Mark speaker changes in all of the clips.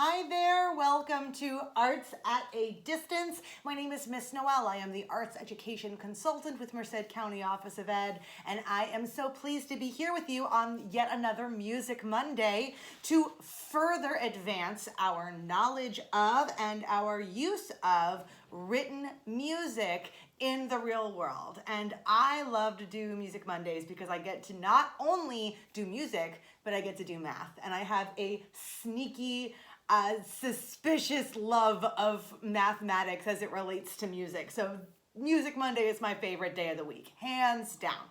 Speaker 1: Hi there, welcome to Arts at a Distance. My name is Miss Noel. I am the Arts Education Consultant with Merced County Office of Ed, and I am so pleased to be here with you on yet another Music Monday to further advance our knowledge of and our use of written music in the real world. And I love to do Music Mondays because I get to not only do music, but I get to do math. And I have a sneaky, suspicious love of mathematics as it relates to music. So Music Monday is my favorite day of the week, hands down.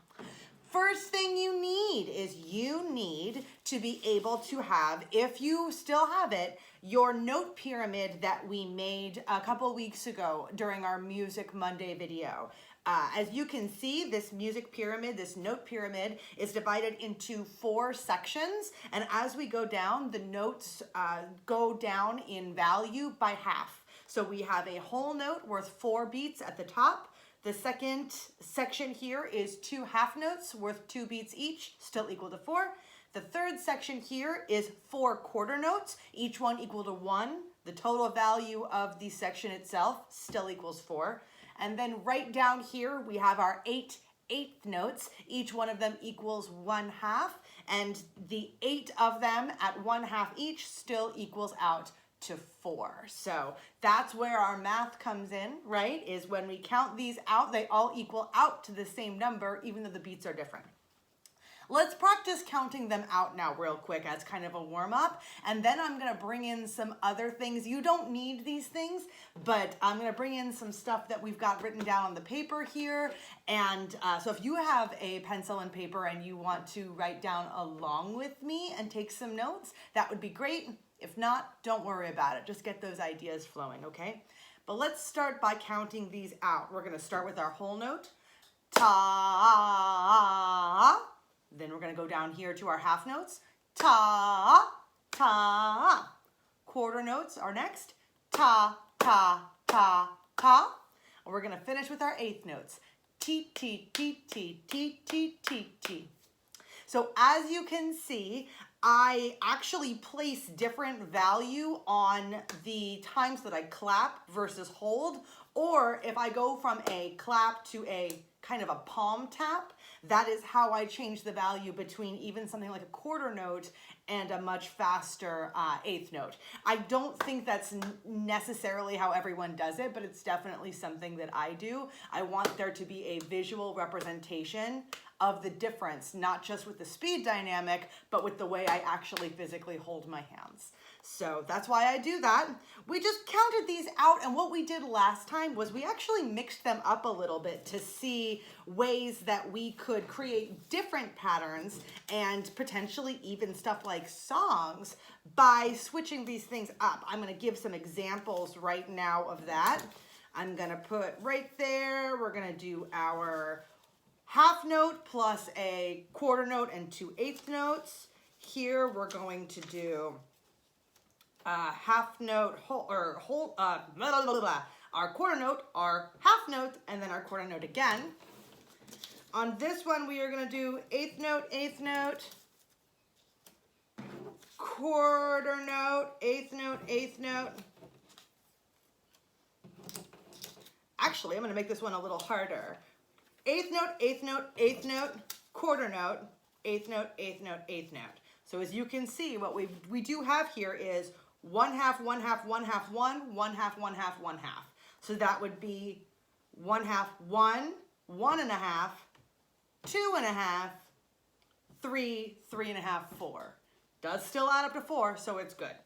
Speaker 1: First thing you need is you need to be able to have, if you still have it, your note pyramid that we made a couple weeks ago during our Music Monday video. As you can see, this music pyramid, this note pyramid is divided into 4 sections. And as we go down, the notes go down in value by half. So we have a whole note worth 4 beats at the top. The second section here is 2 half notes worth 2 beats each, still equal to 4. The third section here is 4 quarter notes, each one equal to 1. The total value of the section itself still equals 4. And then right down here, we have our 8 eighth notes. Each one of them equals 1/2. And the 8 of them at 1/2 each still equals out to 4. So that's where our math comes in, right? Is when we count these out, they all equal out to the same number, even though the beats are different. Let's practice counting them out now real quick as kind of a warm-up, and then I'm gonna bring in some other things. You don't need these things, but I'm gonna bring in some stuff that we've got written down on the paper here, and so if you have a pencil and paper and you want to write down along with me and take some notes, that would be great. If not, don't worry about it. Just get those ideas flowing, okay? But let's start by counting these out. We're gonna start with our whole note, ta. Then we're gonna go down here to our half notes, ta, ta. Quarter notes are next, ta, ta, ta, ta. And we're gonna finish with our eighth notes, ti, ti, ti, ti, ti, ti, ti, ti. So as you can see, I actually place different value on the times that I clap versus hold, or if I go from a clap to a kind of a palm tap, that is how I change the value between even something like a quarter note and a much faster eighth note. I don't think that's necessarily how everyone does it, but it's definitely something that I do. I want there to be a visual representation of the difference, not just with the speed dynamic, but with the way I actually physically hold my hands. So that's why I do that. We just counted these out, and what we did last time was we actually mixed them up a little bit to see ways that we could create different patterns and potentially even stuff like songs by switching these things up. I'm gonna give some examples right now of that. I'm gonna put right there, we're gonna do our half note plus a quarter note and 2 eighth notes. Here we're going to do half note, our quarter note, our half note, and then our quarter note again. On this one, we are going to do eighth note, quarter note, eighth note. Actually, I'm going to make this one a little harder. Eighth note, quarter note, eighth note. So as you can see, what we do have here is 1/2, 1/2, 1/2, 1, 1/2, 1/2, 1/2. So that would be 1/2, 1, 1.5, 2.5, 3, 3.5, 4. Does still add up to 4, so it's good.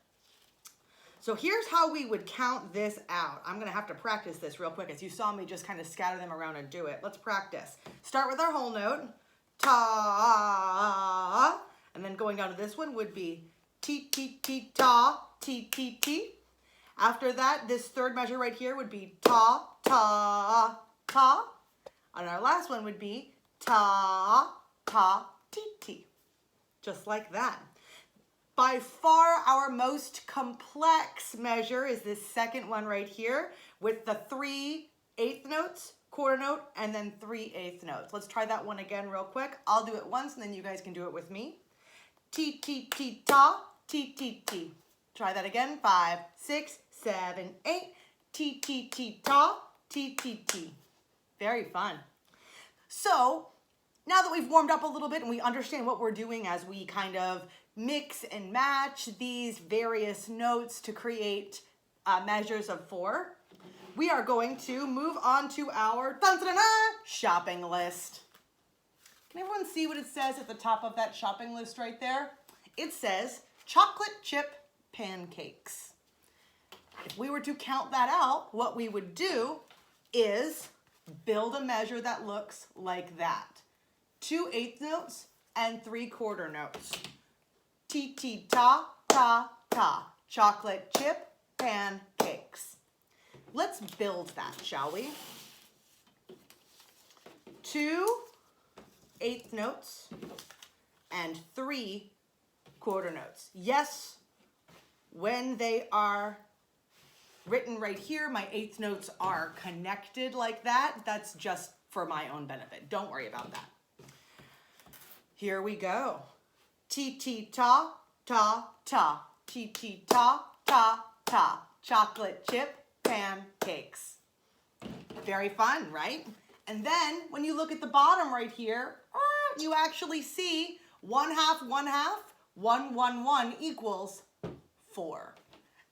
Speaker 1: So here's how we would count this out. I'm gonna have to practice this real quick, as you saw me just kind of scatter them around and do it. Let's practice. Start with our whole note, ta, and then going down to this one would be ti, ti, ti, ta, ti, ti, ti. After that, this third measure right here would be ta, ta, ta. And our last one would be ta, ta, ti, ti. Just like that. By far our most complex measure is this second one right here with the 3 eighth notes, quarter note, and then 3 eighth notes. Let's try that one again real quick. I'll do it once and then you guys can do it with me. Ti, ti, ti, ta, ti, ti, ti. Try that again. 5, 6, 7, 8. T, T, T, ta, T, T, T. Very fun. So now that we've warmed up a little bit and we understand what we're doing as we kind of mix and match these various notes to create measures of 4, we are going to move on to our shopping list. Can everyone see what it says at the top of that shopping list right there? It says chocolate chip pancakes. If we were to count that out, what we would do is build a measure that looks like that. 2 eighth notes and 3 quarter notes. T, T, ta, ta, ta. Chocolate chip pancakes. Let's build that, shall we? 2 eighth notes and 3 quarter notes. Yes, when they are written right here, my eighth notes are connected like that. That's just for my own benefit. Don't worry about that. Here we go. T, T, ta, ta, ta. T, T, ta, ta, ta. Chocolate chip pancakes. Very fun, right? And then when you look at the bottom right here, you actually see 1/2, 1/2, 1, 1, 1 equals 4.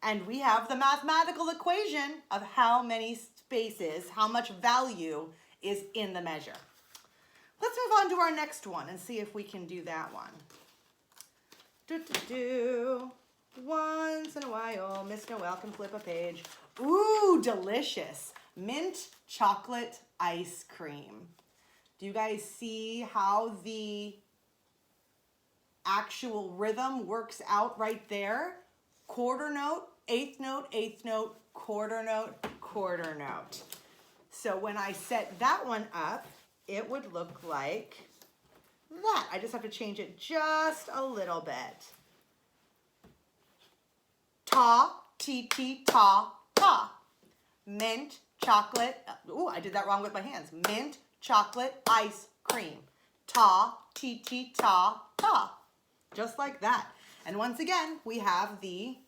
Speaker 1: And we have the mathematical equation of how many spaces, how much value is in the measure. Let's move on to our next one and see if we can do that one. Once in a while, Miss Noel can flip a page. Ooh, delicious. Mint chocolate ice cream. Do you guys see how the actual rhythm works out right there? Quarter note, eighth note, eighth note, quarter note, quarter note. So when I set that one up, it would look like that. I just have to change it just a little bit. Ta, T, T, ta, ta. Mint chocolate, ooh, I did that wrong with my hands. Mint chocolate ice cream. Ta, T, T, ta, ta. Just like that. And once again, we have the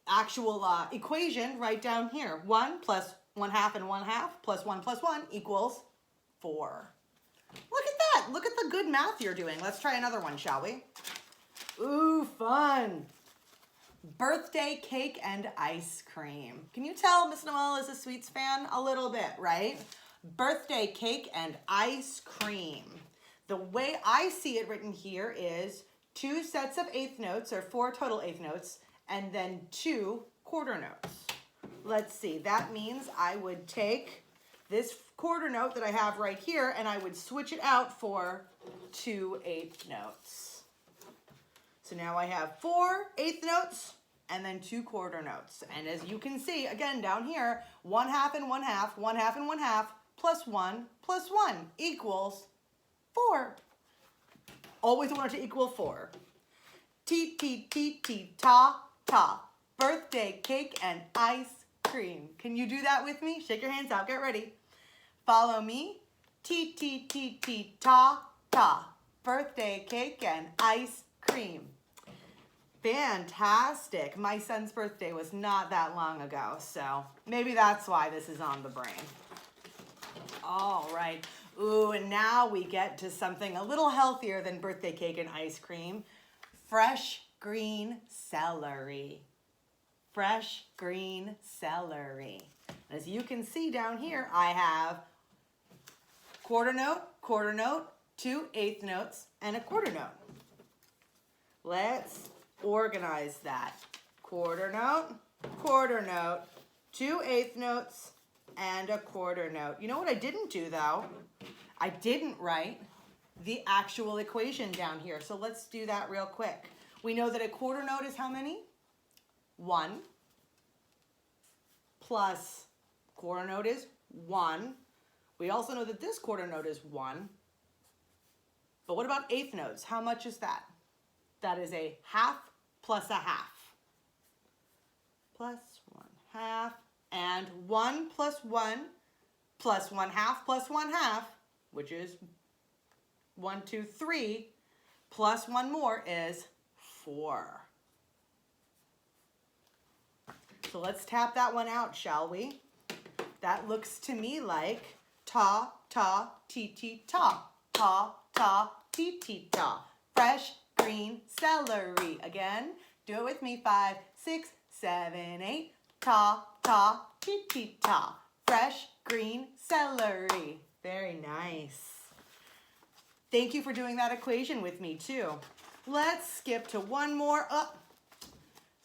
Speaker 1: actual equation right down here. 1 plus 1/2 and 1/2 plus 1 plus 1 equals 4. Look at that. Look at the good math you're doing. Let's try another one, shall we? Ooh, fun. Birthday cake and ice cream. Can you tell Miss Noel is a sweets fan? A little bit, right? Birthday cake and ice cream. The way I see it written here is 2 sets of eighth notes, or 4 total eighth notes, and then 2 quarter notes. Let's see, that means I would take this quarter note that I have right here and I would switch it out for 2 eighth notes. So now I have 4 eighth notes and then 2 quarter notes. And as you can see, again, down here, 1/2 and 1/2, 1/2 and 1/2, plus 1 plus 1 equals 4. Always want it to equal 4. T, T, T, T, ta, ta. Birthday cake and ice cream. Can you do that with me? Shake your hands out. Get ready. Follow me. T, T, T, T, ta, ta. Birthday cake and ice cream. Fantastic. My son's birthday was not that long ago, so maybe that's why this is on the brain. All right. Ooh, and now we get to something a little healthier than birthday cake and ice cream. Fresh green celery. Fresh green celery. As you can see down here, I have quarter note, 2 eighth notes, and a quarter note. Let's organize that. Quarter note, 2 eighth notes, and a quarter note. You know what I didn't do though? I didn't write the actual equation down here. So let's do that real quick. We know that a quarter note is how many? 1 plus quarter note is 1. We also know that this quarter note is 1. But what about eighth notes? How much is that? That is a 1/2 plus a 1/2. Plus 1/2. And 1 plus 1 plus 1/2 plus 1/2, which is 1, 2, 3, plus 1 more is 4. So let's tap that one out, shall we? That looks to me like ta, ta, ti, ta. Ta, ta, ti, ta. Fresh green celery. Again, do it with me. 5, 6, 7, 8. Ta, ta, ti, ta. Fresh green celery. Very nice. Thank you for doing that equation with me too. Let's skip to one more.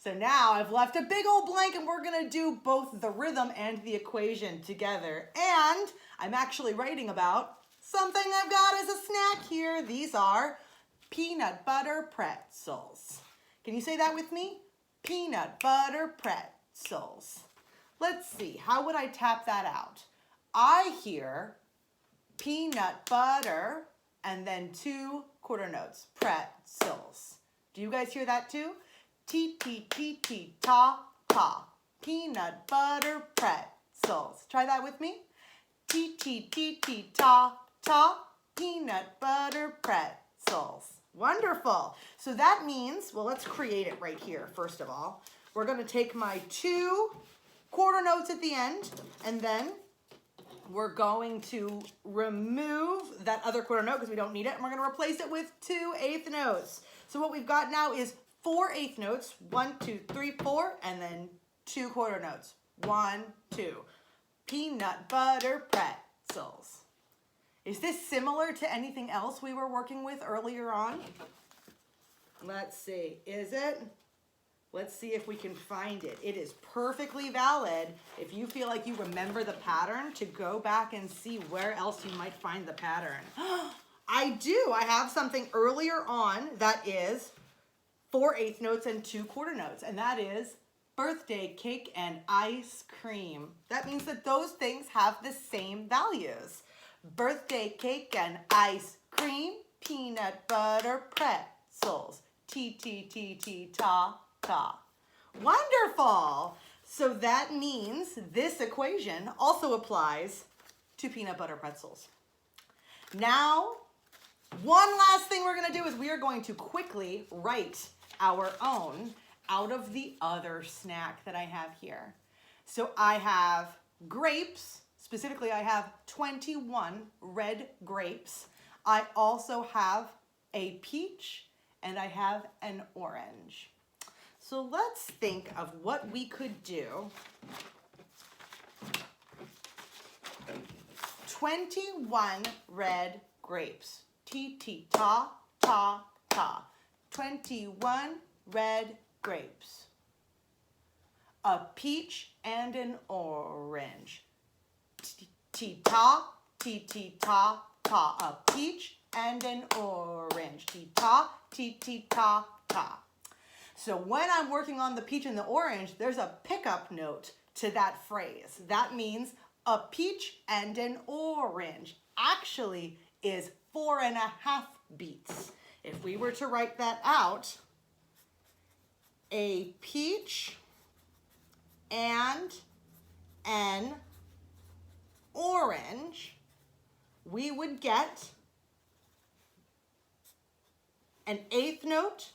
Speaker 1: So now I've left a big old blank and we're gonna do both the rhythm and the equation together. And I'm actually writing about something I've got as a snack here. These are peanut butter pretzels. Can you say that with me? Peanut butter pretzels. Let's see, how would I tap that out? I hear peanut butter and then 2 quarter notes, pretzels. Do you guys hear that too? T, ta, ta. Peanut butter pretzels. Try that with me. T, ta, ta. Peanut butter pretzels. Wonderful. So that means, well, let's create it right here, first of all. We're going to take my 2 quarter notes at the end, and then we're going to remove that other quarter note because we don't need it, and we're going to replace it with 2 eighth notes. So what we've got now is 4 eighth notes, 1, 2, 3, 4, and then 2 quarter notes, 1, 2. Peanut butter pretzels. Is this similar to anything else we were working with earlier on? Let's see, is it? Let's see if we can find it. It is perfectly valid if you feel like you remember the pattern to go back and see where else you might find the pattern. I do. I have something earlier on that is 4 eighth notes and 2 quarter notes, and that is birthday cake and ice cream. That means that those things have the same values. Birthday cake and ice cream, peanut butter pretzels. T, ta, ta. Wonderful. So that means this equation also applies to peanut butter pretzels. Now, one last thing we're going to do is we are going to quickly write our own out of the other snack that I have here. So I have grapes. Specifically, I have 21 red grapes. I also have a peach and I have an orange. So let's think of what we could do. 21 red grapes. Ta, ta, ta. 21 red grapes. A peach and an orange. Ta, ta, ta. A peach and an orange. Ta, ta. So when I'm working on the peach and the orange, there's a pickup note to that phrase. That means a peach and an orange actually is 4.5 beats. If we were to write that out, a peach and an orange, we would get an eighth note,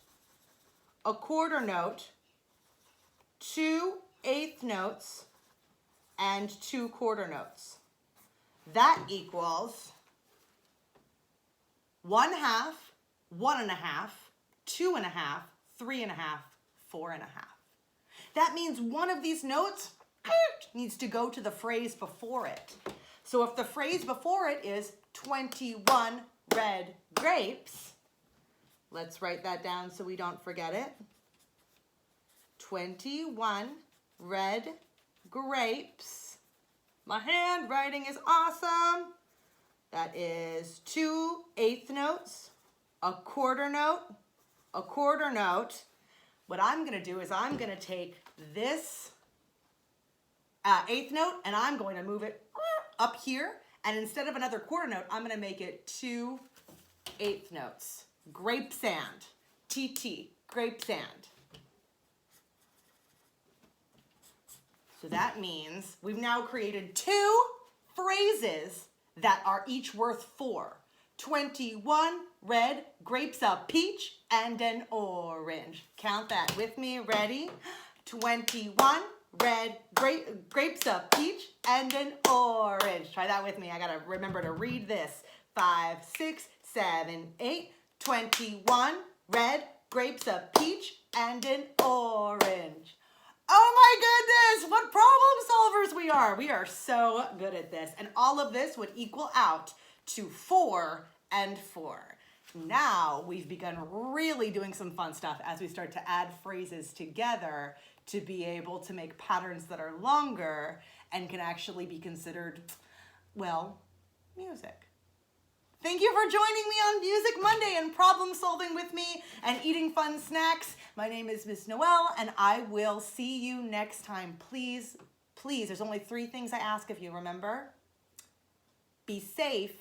Speaker 1: a quarter note, 2 eighth notes, and 2 quarter notes. That equals 1/2, 1.5, 2.5, 3.5, 4.5. That means one of these notes needs to go to the phrase before it. So if the phrase before it is 21 red grapes, let's write that down so we don't forget it. 21 red grapes. My handwriting is awesome. That is 2 eighth notes, a quarter note, a quarter note. What I'm going to do is I'm going to take this eighth note and I'm going to move it up here. And instead of another quarter note, I'm going to make it 2 eighth notes. Grape sand. TT. Grape sand. So that means we've now created 2 phrases that are each worth 4. 21 red grapes, a peach, and an orange. Count that with me. Ready? 21 red, grapes, a peach, and an orange. Try that with me. I gotta remember to read this. 5, 6, 7, 8, 21, red, grapes, a peach, and an orange. Oh my goodness, what problem solvers we are. We are so good at this. And all of this would equal out to 4 and 4. Now we've begun really doing some fun stuff as we start to add phrases together to be able to make patterns that are longer and can actually be considered, well, music. Thank you for joining me on Music Monday and problem solving with me and eating fun snacks. My name is Miss Noelle and I will see you next time. Please, please, there's only 3 things I ask of you, remember? Be safe,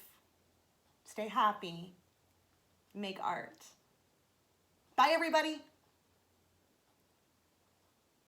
Speaker 1: stay happy, make art. Bye everybody.